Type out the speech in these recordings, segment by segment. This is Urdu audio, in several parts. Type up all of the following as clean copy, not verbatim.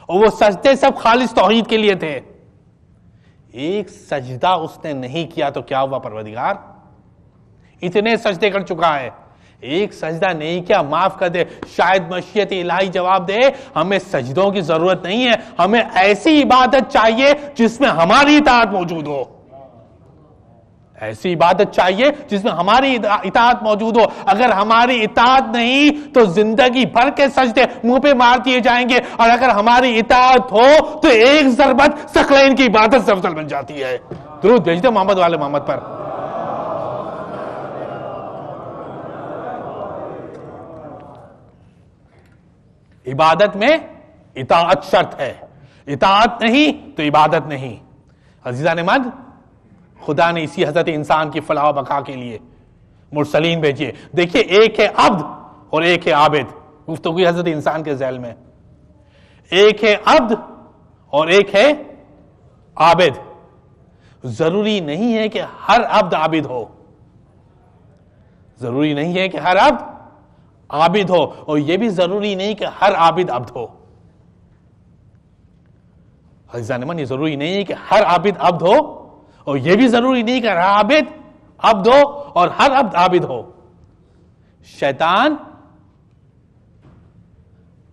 اور وہ سجدے سب خالص توحید کے لیے تھے. ایک سجدہ اس نے نہیں کیا تو کیا ہوا پروردگار؟ اتنے سجدے کر چکا ہے, ایک سجدہ نہیں کیا, معاف کر دے. شاید مشیت الہی جواب دے, ہمیں سجدوں کی ضرورت نہیں ہے, ہمیں ایسی عبادت چاہیے جس میں ہماری اطاعت موجود ہو. ایسی عبادت چاہیے جس میں ہماری اطاعت موجود ہو. اگر ہماری اطاعت نہیں تو زندگی بھر کے سجدے منہ پہ مار دیے جائیں گے, اور اگر ہماری اطاعت ہو تو ایک ضربت ثقلین کی عبادت سے افضل بن جاتی ہے. درود بھیجتے محمد والے محمد پر. عبادت میں اطاعت شرط ہے, اطاعت نہیں تو عبادت نہیں. عزیزان من, خدا نے اسی حضرت انسان کی فلاح و بقا کے لیے مرسلین بھیجیے. دیکھیے, ایک ہے عبد اور ایک ہے عابد. گفتگو حضرت انسان کے ذیل میں, ایک ہے عبد اور ایک ہے عابد. ضروری نہیں ہے کہ ہر عبد عابد ہو, ضروری نہیں ہے کہ ہر عبد عابد ہو, اور یہ بھی ضروری نہیں کہ ہر عابد عبد ہو. عزیزان من, یہ ضروری نہیں ہے کہ ہر عابد عبد ہو, اور یہ بھی ضروری نہیں کہ ہر عابد عبد ہو اور ہر عبد عابد ہو. شیطان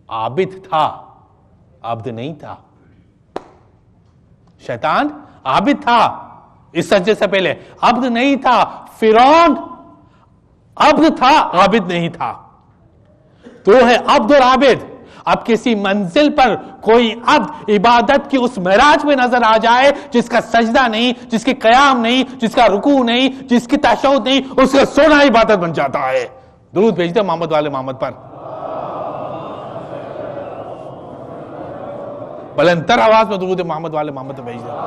عابد تھا, عبد نہیں تھا. شیطان عابد تھا اس سجدے سے پہلے, عبد نہیں تھا. فرعون عبد تھا, عابد نہیں تھا. تو ہے عبد اور عابد. اب کسی منزل پر کوئی عبد عبادت کی اس معراج میں نظر آ جائے جس کا سجدہ نہیں, جس کی قیام نہیں, جس کا رکوع نہیں, جس کی تشہد نہیں, اس کا سونا عبادت بن جاتا ہے. درود بھیجتے محمد والے محمد پر. بلندتر آواز میں درود محمد والے محمد پر بھیج دیں.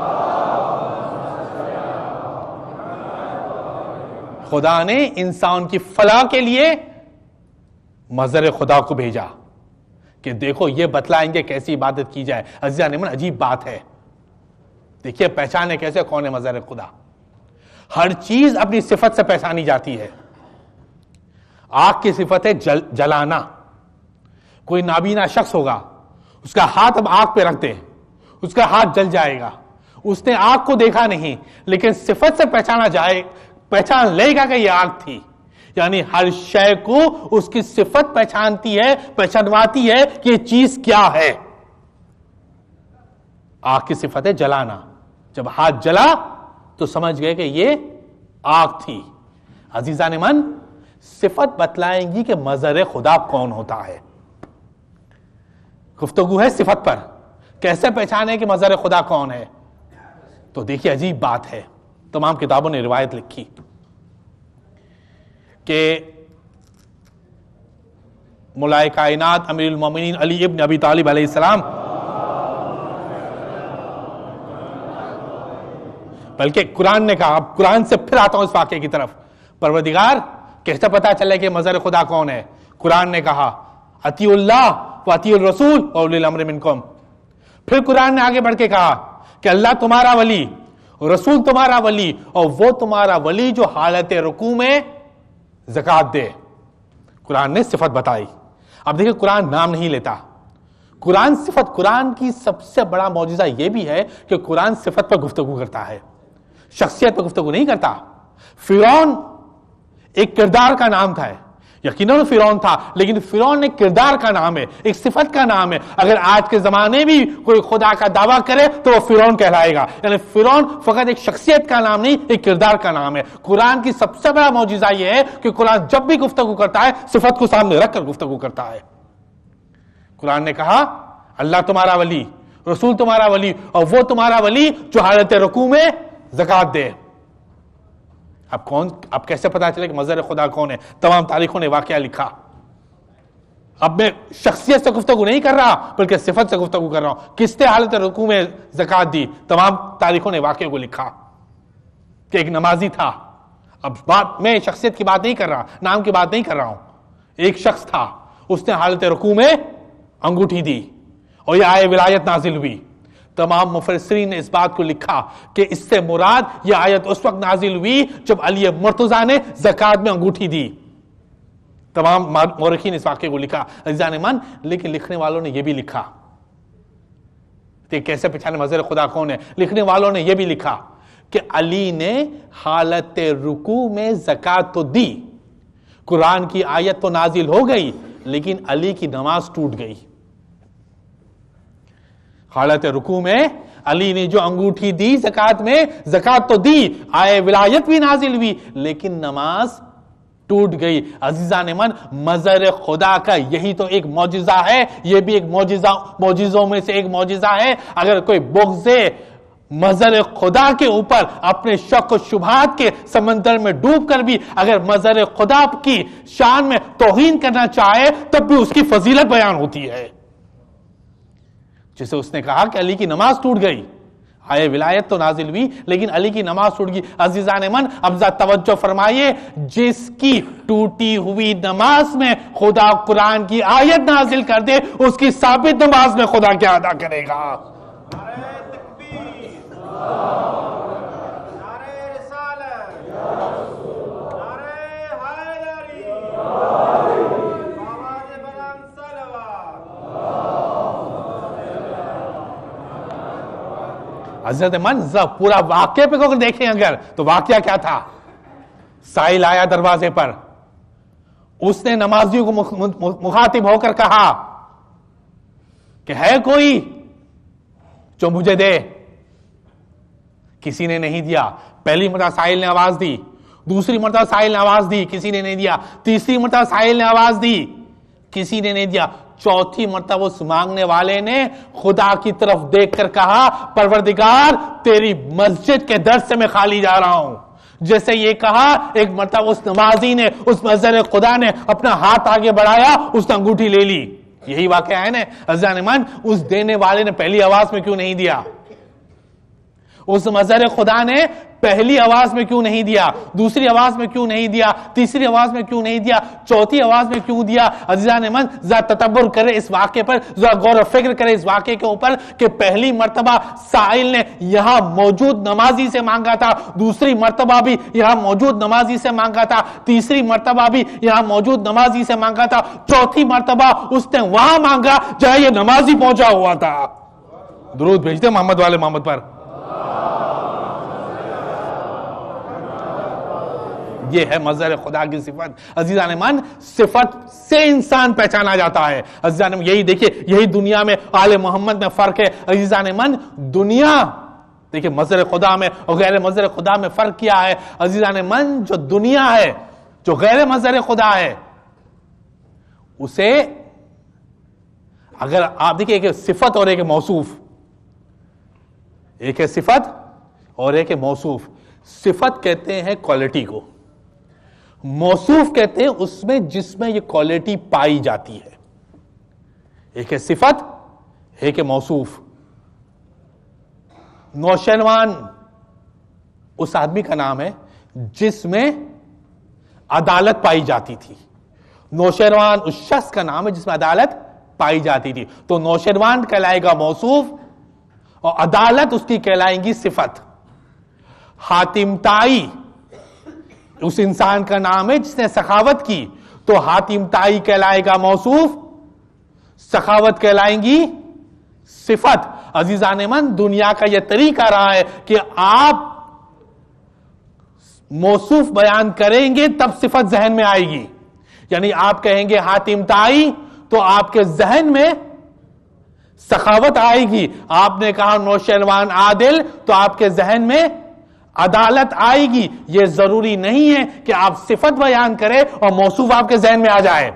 خدا نے انسان کی فلاح کے لیے مظہر خدا کو بھیجا کہ دیکھو یہ بتلائیں گے کیسی عبادت کی جائے. عزیزان من, عجیب بات ہے. دیکھیے, پہچانے کیسے کون ہے مظہر خدا. ہر چیز اپنی صفت سے پہچانی جاتی ہے. آگ کی صفت ہے جلانا. کوئی نابینا شخص ہوگا, اس کا ہاتھ اب آگ پہ رکھ دے, اس کا ہاتھ جل جائے گا. اس نے آگ کو دیکھا نہیں, لیکن صفت سے پہچان لے گا کہ یہ آگ تھی. یعنی ہر شے کو اس کی صفت پہچانتی ہے, پہچانواتی ہے کہ یہ چیز کیا ہے. آگ کی صفت ہے جلانا. جب ہاتھ جلا تو سمجھ گئے کہ یہ آگ تھی. عزیزان من, صفت بتلائیں گی کہ مظہر خدا کون ہوتا ہے. گفتگو ہے صفت پر. کیسے پہچانے کہ مظہر خدا کون ہے؟ تو دیکھیے, عجیب بات ہے. تمام کتابوں نے روایت لکھی کہ مولائے کائنات امیر المومنین علی ابن ابی طالب علیہ السلام, بلکہ قرآن نے کہا, اب قرآن سے پھر آتا ہوں اس واقعے کی طرف. پروردگار کیسے پتا چلے کہ مظہر خدا کون ہے؟ قرآن نے کہا اطیعوا اللہ و اطیعوا الرسول و اولی الامر منکم. پھر قرآن نے آگے بڑھ کے کہا کہ اللہ تمہارا ولی, رسول تمہارا ولی, اور وہ تمہارا ولی جو حالت رکوع میں زکات دے. قرآن نے صفت بتائی. اب دیکھیں, قرآن نام نہیں لیتا, قرآن صفت. قرآن کی سب سے بڑا معجزہ یہ بھی ہے کہ قرآن صفت پر گفتگو کرتا ہے, شخصیت پر گفتگو نہیں کرتا. فرعون ایک کردار کا نام تھا, یقیناً فرعون تھا, لیکن فرعون ایک کردار کا نام ہے, ایک صفت کا نام ہے. اگر آج کے زمانے بھی کوئی خدا کا دعویٰ کرے تو وہ فرعون کہلائے گا. یعنی فرعون فقط ایک شخصیت کا نام نہیں, ایک کردار کا نام ہے. قرآن کی سب سے بڑا معجزہ یہ ہے کہ قرآن جب بھی گفتگو کرتا ہے صفت کو سامنے رکھ کر گفتگو کرتا ہے. قرآن نے کہا اللہ تمہارا ولی, رسول تمہارا ولی, اور وہ تمہارا ولی جو حالت رکوع میں زکات دے. اب کیسے پتا چلے کہ مظہر خدا کون ہے؟ تمام تاریخوں نے واقعہ لکھا. اب میں شخصیت سے گفتگو نہیں کر رہا بلکہ صفت سے گفتگو کر رہا ہوں. کس نے حالت رکوع میں زکات دی؟ تمام تاریخوں نے واقعے کو لکھا کہ ایک نمازی تھا. اب میں شخصیت کی بات نہیں کر رہا, نام کی بات نہیں کر رہا ہوں. ایک شخص تھا, اس نے حالت رکوع میں انگوٹھی دی اور یہ آیت ولایت نازل ہوئی. تمام مفسرین نے اس بات کو لکھا کہ اس سے مراد یہ آیت اس وقت نازل ہوئی جب علی مرتضیٰ نے زکات میں انگوٹھی دی. تمام مورخین نے اس واقعے کو لکھا. عزیزان من, لیکن لکھنے والوں نے یہ بھی لکھا کہ کیسے پہچانے مظہر خدا کون ہے؟ لکھنے والوں نے یہ بھی لکھا کہ علی نے حالت رکوع میں زکوٰۃ تو دی، قرآن کی آیت تو نازل ہو گئی، لیکن علی کی نماز ٹوٹ گئی۔ حالت رکوع میں علی نے جو انگوٹھی دی زکوٰۃ میں، زکوٰۃ تو دی، آئے ولایت بھی نازل ہوئی، لیکن نماز ٹوٹ گئی۔ عزیزان من، مظہر خدا کا یہی تو ایک معجزہ ہے، یہ بھی ایک معجزوں میں سے ایک معجزہ ہے۔ اگر کوئی بغض مظہر خدا کے اوپر اپنے شک و شبہات کے سمندر میں ڈوب کر بھی اگر مظہر خدا کی شان میں توہین کرنا چاہے، تب بھی اس کی فضیلت بیان ہوتی ہے۔ جسے اس نے کہا کہ علی کی نماز ٹوٹ گئی، آئے ولایت تو نازل ہوئی، لیکن علی کی نماز ٹوٹ گئی۔ عزیزان من، اب ذرا توجہ فرمائیے، جس کی ٹوٹی ہوئی نماز میں خدا قرآن کی آیت نازل کر دے، اس کی ثابت نماز میں خدا کیا ادا کرے گا؟ حضرت من پورا واقعے پہ اگر دیکھیں اگر تو واقعہ کیا تھا؟ سائل آیا دروازے پر، اس نے نمازیوں کو مخاطب ہو کر کہا کہ ہے کوئی جو مجھے دے؟ کسی نے نہیں دیا۔ پہلی مرتبہ سائل نے آواز دی، دوسری مرتبہ سائل نے آواز دی، کسی نے نہیں دیا، تیسری مرتبہ سائل نے آواز دی، کسی نے نہیں دیا، چوتھی مرتبہ اس مانگنے والے نے خدا کی طرف دیکھ کر کہا پروردگار تیری مسجد کے در سے میں خالی جا رہا ہوں۔ جیسے یہ کہا، ایک مرتبہ اس نمازی نے، اس مظہر خدا نے اپنا ہاتھ آگے بڑھایا، اس نے انگوٹھی لے لی۔ یہی واقعہ ہے نا عزیزان من، اس دینے والے نے پہلی آواز میں کیوں نہیں دیا؟ اس مظہر خدا نے پہلی آواز میں کیوں نہیں دیا؟ دوسری آواز میں کیوں نہیں دیا؟ تیسری آواز میں کیوں نہیں دیا؟ چوتھی آواز میں کیوں دیا؟ عزیزان من، ذرا تدبر کرے اس واقعے پر، ذرا غور و فکر کرے اس واقعے کے اوپر کہ پہلی مرتبہ سائل نے یہاں موجود نمازی سے مانگا تھا، دوسری مرتبہ بھی یہاں موجود نمازی سے مانگا تھا، تیسری مرتبہ بھی یہاں موجود نمازی سے مانگا تھا، چوتھی مرتبہ اس نے وہاں مانگا جہاں یہ نمازی پہنچا ہوا تھا۔ درود بھیجتے محمد والے محمد پر۔ یہ ہے مظہر خدا کی صفت۔ عزیزان من، صفت سے انسان پہچانا جاتا ہے۔ عزیزان من، یہی دیکھیے، یہی دنیا میں آل محمد میں فرق ہے۔ عزیزان من، دنیا دیکھیے مظہر خدا میں اور غیر مظہر خدا میں فرق کیا ہے۔ عزیزان من، جو دنیا ہے، جو غیر مظہر خدا ہے، اسے اگر آپ دیکھیں ایک صفت اور ایک موصوف، ایک ہے صفت اور ایک ہے موصوف۔ صفت کہتے ہیں کوالٹی کو، موصوف کہتے ہیں اس میں جس میں یہ کوالٹی پائی جاتی ہے۔ ایک ہے صفت، ایک ہے موصوف۔ نوشیروان اس آدمی کا نام ہے جس میں عدالت پائی جاتی تھی۔ نوشیروان اس شخص کا نام ہے جس میں عدالت پائی جاتی تھی۔ تو نوشیروان کہلائے گا موصوف اور عدالت اس کی کہلائیں گی صفت۔ حاتم طائی اس انسان کا نام ہے جس نے سخاوت کی، تو حاتم طائی کہلائے گا موصوف، سخاوت کہلائیں گی صفت۔ عزیزان من، دنیا کا یہ طریقہ رہا ہے کہ آپ موصوف بیان کریں گے تب صفت ذہن میں آئے گی۔ یعنی آپ کہیں گے حاتم طائی تو آپ کے ذہن میں سخاوت آئے گی۔ آپ نے کہا نوشیروان عادل تو آپ کے ذہن میں عدالت آئے گی۔ یہ ضروری نہیں ہے کہ آپ صفت بیان کریں اور موصوف آپ کے ذہن میں آ جائے۔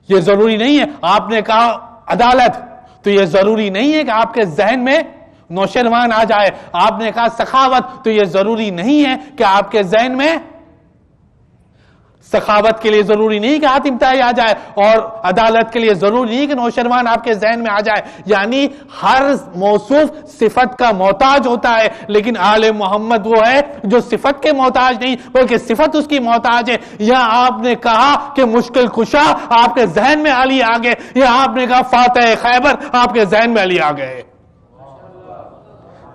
یہ ضروری نہیں ہے۔ آپ نے کہا عدالت تو یہ ضروری نہیں ہے کہ آپ کے ذہن میں نوشیروان آ جائے۔ آپ نے کہا سخاوت تو یہ ضروری نہیں ہے کہ آپ کے ذہن میں سخاوت کے لیے ضروری نہیں کہ حاتم طائی آ جائے، اور عدالت کے لیے ضروری نہیں کہ نوشیروان آپ کے ذہن میں آ جائے۔ یعنی ہر موصوف صفت کا محتاج ہوتا ہے، لیکن آل محمد وہ ہے جو صفت کے محتاج نہیں بلکہ صفت اس کی محتاج ہے۔ یہاں آپ نے کہا کہ مشکل کشا آپ کے ذہن میں علی آ گئے، یہاں آپ نے کہا فاتح خیبر آپ کے ذہن میں علی آ گئے۔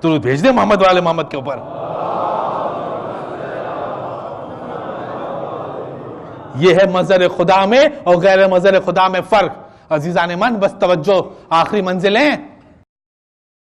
درود بھیج دیں محمد والے محمد کے اوپر۔ یہ ہے مظہر خدا میں اور غیر مظہر خدا میں فرق۔ عزیزان من، بس توجہ، آخری منزل ہیں